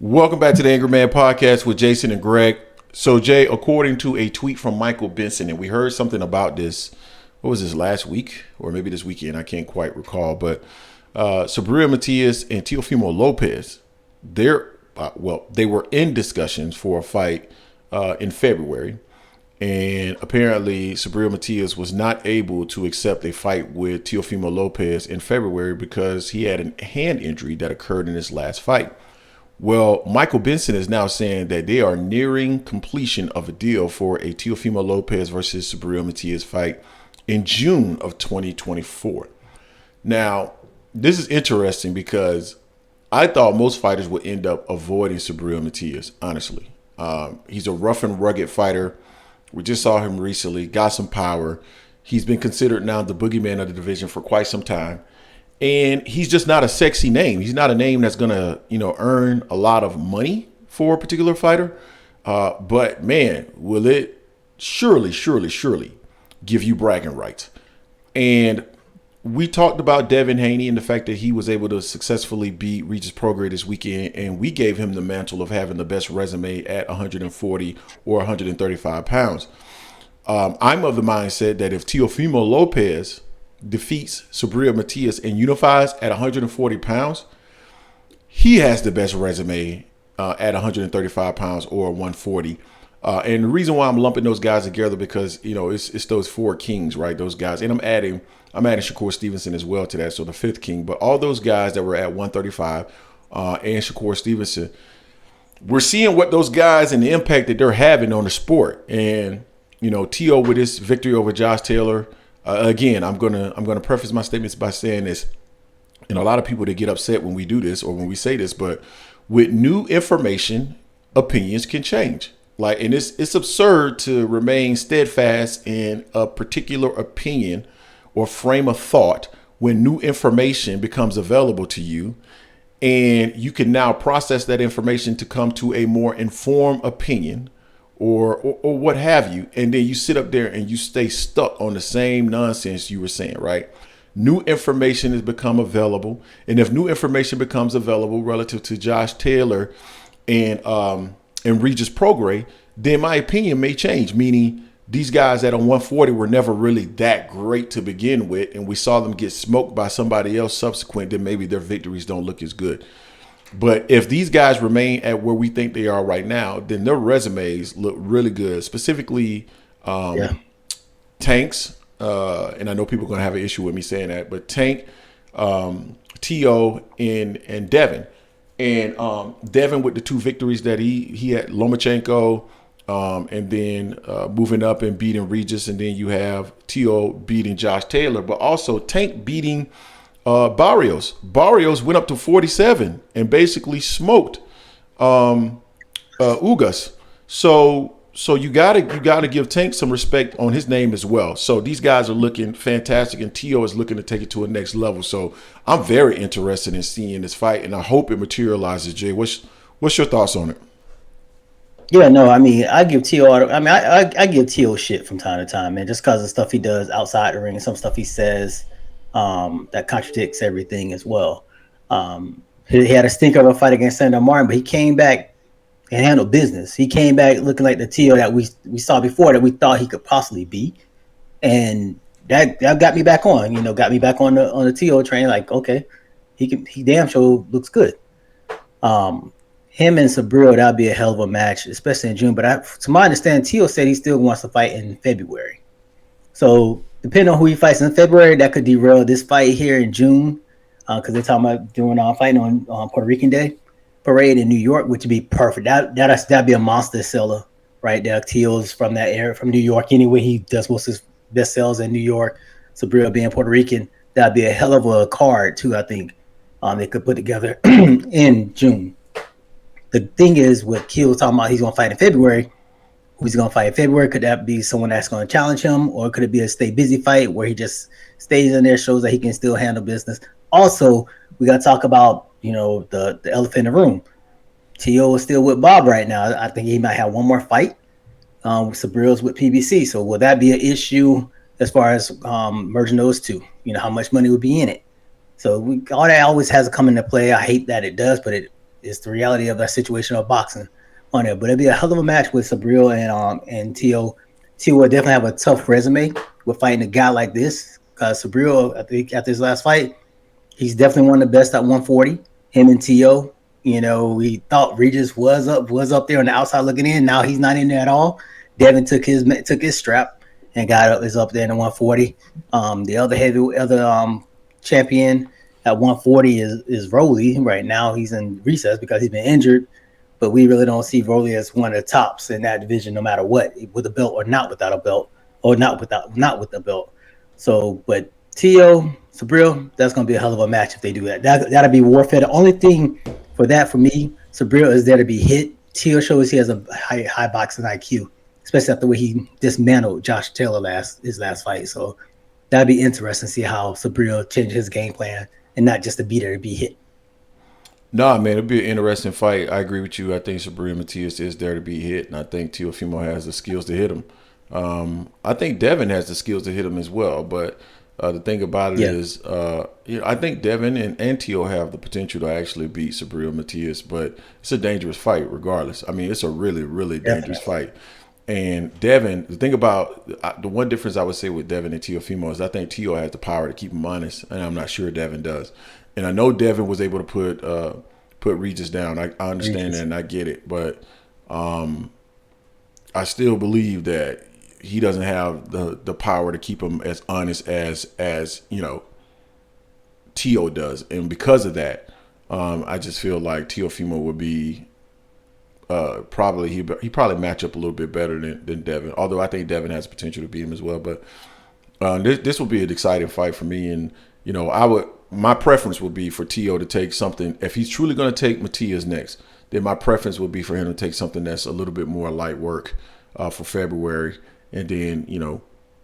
Welcome back to the Angry Man Podcast with Jason and Greg. So, Jay, according to a tweet from Michael Benson, and we heard something about this, what was this, last week? Or maybe this weekend, I can't quite recall. But Subrial Matias and Teofimo Lopez, they were in discussions for a fight in February. And apparently, Subrial Matias was not able to accept a fight with Teofimo Lopez in February because he had a hand injury that occurred in his last fight. Well, Michael Benson is now saying that they are nearing completion of a deal for a Teofimo Lopez versus Subrial Matias fight in June of 2024. Now, this is interesting because I thought most fighters would end up avoiding Subrial Matias, honestly. He's a rough and rugged fighter. We just saw him recently, got some power. He's been considered now the boogeyman of the division for quite some time. And he's just not a sexy name. He's not a name that's going to, earn a lot of money for a particular fighter. But, man, will it surely give you bragging rights. And we talked about Devin Haney and the fact that he was able to successfully beat Regis Prograis this weekend. And we gave him the mantle of having the best resume at 140 or 135 pounds. I'm of the mindset that if Teofimo Lopez defeats Subrial Matias and unifies at 140 pounds, he has the best resume at 135 pounds or 140. And the reason why I'm lumping those guys together because, it's those four kings, right? Those guys. And I'm adding Shakur Stevenson as well to that. So the fifth king. But all those guys that were at 135 and Shakur Stevenson, we're seeing what those guys and the impact that they're having on the sport. And, Teo with his victory over Josh Taylor. Again, I'm gonna preface my statements by saying this, and a lot of people that get upset when we do this or when we say this, but with new information, opinions can change. And it's absurd to remain steadfast in a particular opinion or frame of thought when new information becomes available to you, and you can now process that information to come to a more informed opinion. Or what have you, and then you sit up there and you stay stuck on the same nonsense you were saying, right? New information has become available, and if new information becomes available relative to Josh Taylor and Regis Prograis, then my opinion may change. Meaning, these guys that on 140 were never really that great to begin with, and we saw them get smoked by somebody else subsequent. Then maybe their victories don't look as good. But if these guys remain at where we think they are right now, then their resumes look really good. Specifically, Tank's, and I know people are going to have an issue with me saying that, but Tank, Teo, and Devin. And Devin with the two victories that he had, Lomachenko, and then moving up and beating Regis. And then you have Teo beating Josh Taylor, but also Tank beating Barrios. Barrios went up to 47 and basically smoked Ugas. So you gotta give Tank some respect on his name as well. So these guys are looking fantastic, and Teo is looking to take it to a next level. So I'm very interested in seeing this fight, and I hope it materializes. Jay, what's your thoughts on it? Yeah, no, I give Teo. I give Teo shit from time to time, man, just because of stuff he does outside the ring and some stuff he says. That contradicts everything as well. He had a stinker of a fight against Sandor Martin, but he came back and handled business. He came back looking like the Teo that we saw before, that we thought he could possibly be, and that got me back on. Got me back on the Teo train. Like, okay, he damn sure looks good. Him and Subrial, that'd be a hell of a match, especially in June. But to my understanding, Teo said he still wants to fight in February. So depending on who he fights in February, that could derail this fight here in June, because they're talking about doing fighting on Puerto Rican Day parade in New York, which would be perfect. That'd be a monster seller right there. Teo's from that area, from New York anyway. He does most of his best sales in New York. Subrial being Puerto Rican, that'd be a hell of a card too. I think they could put together in June. The thing is, what Keel was talking about, he's going to fight in February. Who's going to fight in February? Could that be someone that's going to challenge him, or could it be a stay busy fight where he just stays in there, shows that he can still handle business? Also, we got to talk about the elephant in the room. Teo is still with Bob right now. I think he might have one more fight. Subrial's with PBC. So will that be an issue as far as merging those two? How much money would be in it? So all that always has to come into play. I hate that it does, but It's the reality of that situation of boxing on there. But it'd be a hell of a match with Subriel and Tio. Tio will definitely have a tough resume with fighting a guy like this. Because Subriel, I think after his last fight, he's definitely one of the best at 140. Him and Tio. We thought Regis was up there on the outside looking in. Now he's not in there at all. Devin took his strap and is up there in the 140. The other champion at 140 is Rolly. Right now he's in recess because he's been injured, but we really don't see Rolly as one of the tops in that division, no matter what, with a belt or not without a belt, or not with a belt. So, but Tio, Subriel, that's going to be a hell of a match if they do that. That'll be warfare. The only thing for me, Subriel is there to be hit. Tio shows he has a high boxing IQ, especially after the way he dismantled Josh Taylor his last fight. So that'd be interesting to see how Subriel changes his game plan and not just to be there to be hit. Nah, man, it'd be an interesting fight. I agree with you. I think Subriel Matias is there to be hit, and I think Teofimo has the skills to hit him. I think Devin has the skills to hit him as well, but the thing about it is, I think Devin and Teo have the potential to actually beat Subriel Matias, but it's a dangerous fight regardless. I mean, it's a really, really dangerous fight. And Devin, the thing about the one difference I would say with Devin and Teofimo is I think Teo has the power to keep him honest, and I'm not sure Devin does. And I know Devin was able to put Regis down. I understand that and I get it, but I still believe that he doesn't have the power to keep him as honest as Teo does, and because of that, I just feel like Teofimo would be he probably match up a little bit better than Devin. Although I think Devin has potential to beat him as well, but this will be an exciting fight for me, and my preference would be for Teo to take something. If he's truly going to take Matias next, then my preference would be for him to take something that's a little bit more light work for February. And then,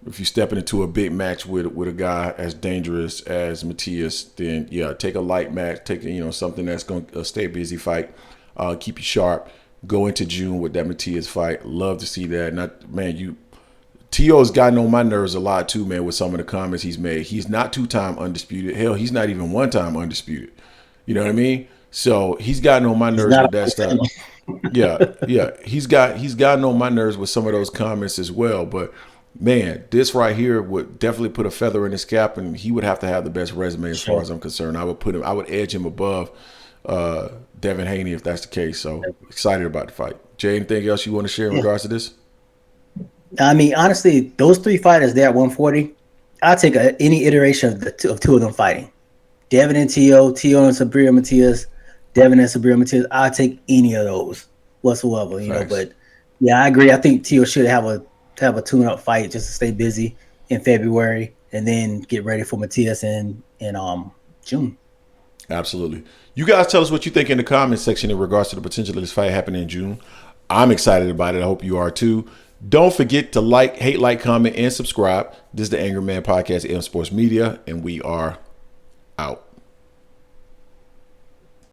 if you're stepping into a big match with a guy as dangerous as Matias, then take a light match, take something that's going to stay busy fight, keep you sharp, go into June with that Matias fight. Love to see that. Teo's gotten on my nerves a lot too, man, with some of the comments he's made. He's not 2-time undisputed. Hell, he's not even 1-time undisputed. You know what I mean? So he's gotten on my nerves with that stuff. Yeah. He's gotten on my nerves with some of those comments as well. But man, this right here would definitely put a feather in his cap, and he would have to have the best resume as far as I'm concerned. I would edge him above Devin Haney if that's the case. So excited about the fight. Jay, anything else you want to share in regards to this? I mean, honestly, those three fighters there at 140, I'll take any iteration of two of them fighting. Devin and Teo and Subriel Matias, Devin and Subriel Matias. I'll take any of those whatsoever, But yeah, I agree. I think Teo should have a tune-up fight just to stay busy in February and then get ready for Matias in June. Absolutely. You guys tell us what you think in the comments section in regards to the potential of this fight happening in June. I'm excited about it. I hope you are too. Don't forget to like, comment, and subscribe. This is the Angry Man Podcast, AM Sports Media, and we are out.